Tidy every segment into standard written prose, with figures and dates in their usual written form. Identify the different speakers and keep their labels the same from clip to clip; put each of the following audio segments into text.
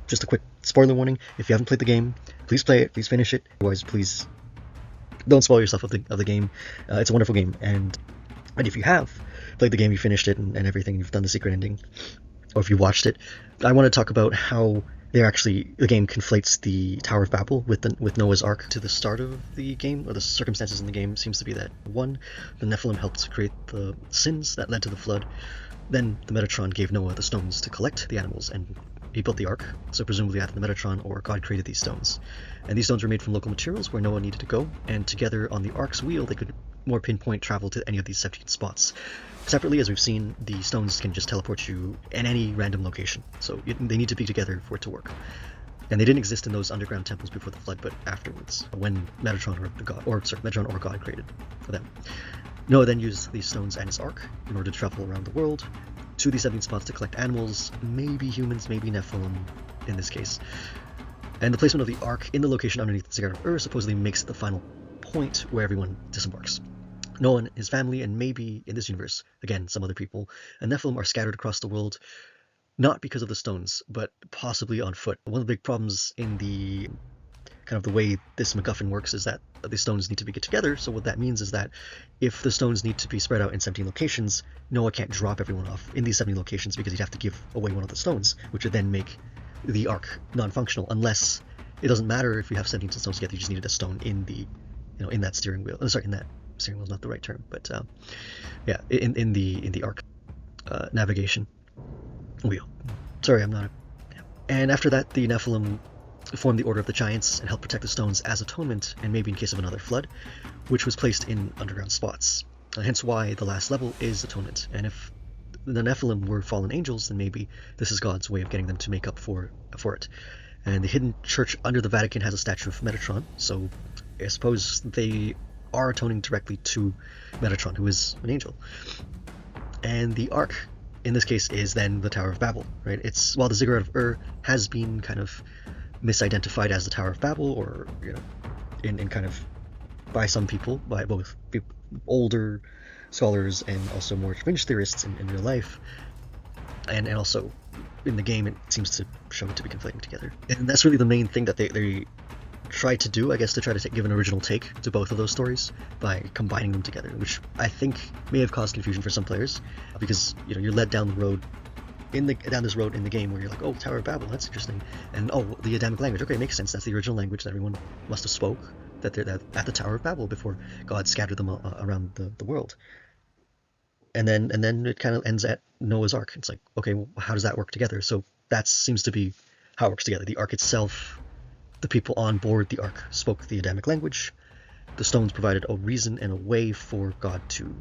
Speaker 1: just a quick spoiler warning: if you haven't played the game, please play it, please finish it. Otherwise, please don't spoil yourself of the game. It's a wonderful game, and if you have played the game, you finished it and everything, you've done the secret ending, or if you watched it, I want to talk about how the game conflates the Tower of Babel with Noah's Ark. To the start of the game, or the circumstances in the game, seems to be that one, the Nephilim helped create the sins that led to the flood. Then the Metatron gave Noah the stones to collect the animals, and he built the Ark. So presumably either the Metatron or God created these stones. And these stones were made from local materials where Noah needed to go, and together on the Ark's wheel they could more pinpoint travel to any of these 17 spots. Separately, as we've seen, the stones can just teleport you in any random location, so they need to be together for it to work. And they didn't exist in those underground temples before the flood, but afterwards, when Metatron or God created them. Noah then used these stones and his Ark in order to travel around the world to these 17 spots to collect animals, maybe humans, maybe Nephilim in this case. And the placement of the Ark in the location underneath the cigarette of Ur supposedly makes it the final point where everyone disembarks. Noah and his family, and maybe in this universe, again, some other people, and Nephilim are scattered across the world, not because of the stones, but possibly on foot. One of the big problems in the kind of the way this MacGuffin works is that the stones need to be get together. So what that means is that if the stones need to be spread out in 17 locations, Noah can't drop everyone off in these 17 locations because he'd have to give away one of the stones, which would then make the Ark non-functional, unless it doesn't matter if you have 17 stones together, you just needed a stone in the, in that steering wheel. In that steering wheel is not the right term, but in the Ark navigation wheel. Sorry, I'm not a... Yeah. And after that, the Nephilim formed the Order of the Giants and helped protect the stones as atonement, and maybe in case of another flood, which was placed in underground spots. Hence why the last level is atonement. And if the Nephilim were fallen angels, then maybe this is God's way of getting them to make up for it. And the hidden church under the Vatican has a statue of Metatron, so I suppose they are atoning directly to Metatron, who is an angel. And the Ark, in this case, is then the Tower of Babel, right? While the Ziggurat of Ur has been kind of misidentified as the Tower of Babel, or in kind of by some people, by both older scholars and also more fringe theorists in real life, and also in the game, it seems to show it to be conflating together. And that's really the main thing that they tried to do, I guess, to try to give an original take to both of those stories by combining them together, which I think may have caused confusion for some players, because you're led down the road down this road in the game where you're like, oh, Tower of Babel, that's interesting, and oh, the Adamic language, okay, makes sense, that's the original language that everyone must have spoke at the Tower of Babel before God scattered them around the world. And then it kind of ends at Noah's Ark. It's like, okay, well, how does that work together? So that seems to be how it works together. The Ark itself, the people on board the Ark spoke the Adamic language. The stones provided a reason and a way for God to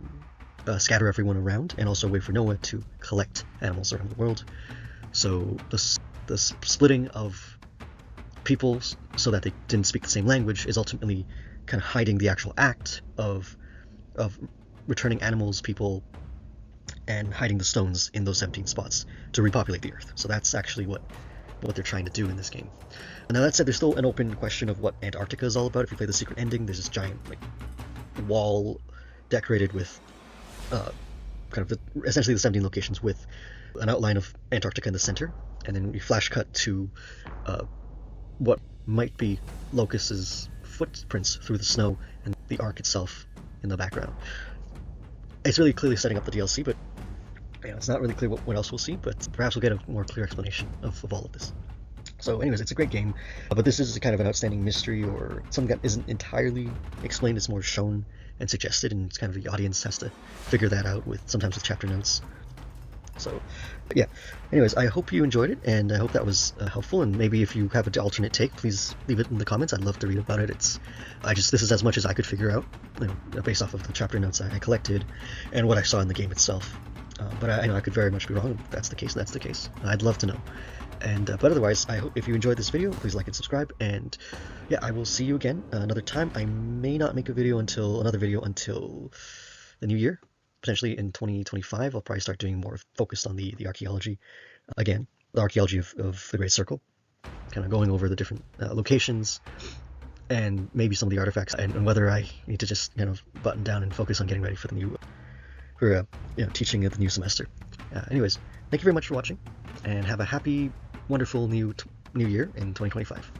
Speaker 1: scatter everyone around, and also a way for Noah to collect animals around the world. So the splitting of people so that they didn't speak the same language is ultimately kind of hiding the actual act of returning animals, people, and hiding the stones in those 17 spots to repopulate the earth. So that's actually what they're trying to do in this game. Now that said, there's still an open question of what Antarctica is all about. If you play the secret ending, there's this giant wall decorated with essentially the 17 locations with an outline of Antarctica in the center, and then you flash cut to what might be Locust's footprints through the snow and the Ark itself in the background. It's really clearly setting up the DLC, but it's not really clear what else we'll see, but perhaps we'll get a more clear explanation of all of this. So anyways, it's a great game, but this is kind of an outstanding mystery, or something that isn't entirely explained. It's more shown and suggested, and it's kind of the audience has to figure that out sometimes with chapter notes. So yeah, anyways, I hope you enjoyed it, and I hope that was helpful, and maybe if you have an alternate take, please leave it in the comments. I'd love to read about it. This is as much as I could figure out, based off of the chapter notes I collected and what I saw in the game itself. But I could very much be wrong. If that's the case, that's the case. I'd love to know. And but otherwise, I hope if you enjoyed this video, please like and subscribe. And yeah, I will see you again another time. I may not make another video until the new year, potentially in 2025. I'll probably start doing more focused on the archaeology again, the archaeology of the Great Circle, kind of going over the different locations and maybe some of the artifacts, and whether I need to just button down and focus on getting ready for the new teaching at the new semester. Anyways, thank you very much for watching, and have a happy, wonderful new new year in 2025.